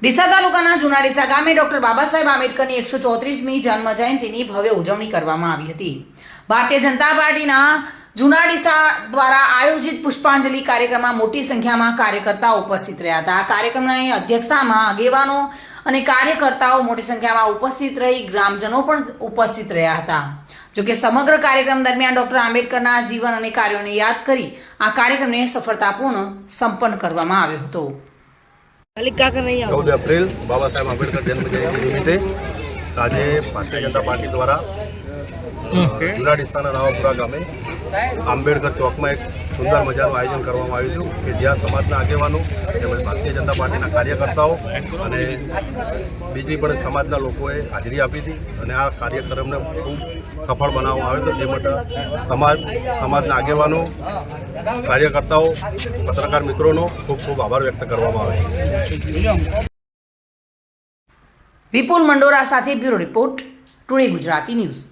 ડીસા તાલુકાના જૂના ડીસા ગામે ડોક્ટર બાબા સાહેબ આંબેડકરની 134મી જન્મ જયંતિની ભવ્ય ઉજવણી કરવામાં આવી હતી। ભારતીય જનતા પાર્ટીના જૂના ડીસા દ્વારા આયોજિત પુષ્પાંજલિ કાર્યક્રમમાં મોટી સંખ્યામાં કાર્યકર્તાઓ ઉપસ્થિત રહ્યા હતા। આ કાર્યક્રમની અધ્યક્ષતામાં આગેવાનો અને કાર્યકર્તાઓ મોટી સંખ્યામાં ઉપસ્થિત રહી ગ્રામજનો પણ ઉપસ્થિત રહ્યા હતા। જોકે સમગ્ર કાર્યક્રમ દરમિયાન ડોક્ટર આંબેડકરના જીવન અને કાર્યોને યાદ કરી આ કાર્યક્રમને સફળતાપૂર્ણ સંપન્ન કરવામાં આવ્યો હતો। 14 એપ્રિલ बाबा साहेब आंबेडकर जन्म जयंती निमित्ते आज भारतीय जनता पार्टी द्वारा जूना ડીસાના નવાપુરા ગામે આંબેડકર ચોકમાં એક સુંદર મજાનું આયોજન કરવામાં આવ્યું હતું કે જ્યાં સમાજના આગેવાનો તેમજ ભારતીય જનતા પાર્ટીના કાર્યકર્તાઓ અને બીજી પણ સમાજના લોકોએ હાજરી આપી હતી અને આ કાર્યક્રમને ખૂબ સફળ બનાવવામાં આવ્યો હતો। જે માટે સમાજના આગેવાનો, કાર્યકર્તાઓ, પત્રકાર મિત્રોનો ખૂબ ખૂબ આભાર વ્યક્ત કરવામાં આવે છે। વિપુલ મંડોરા સાથે bureau report, today Gujarati news.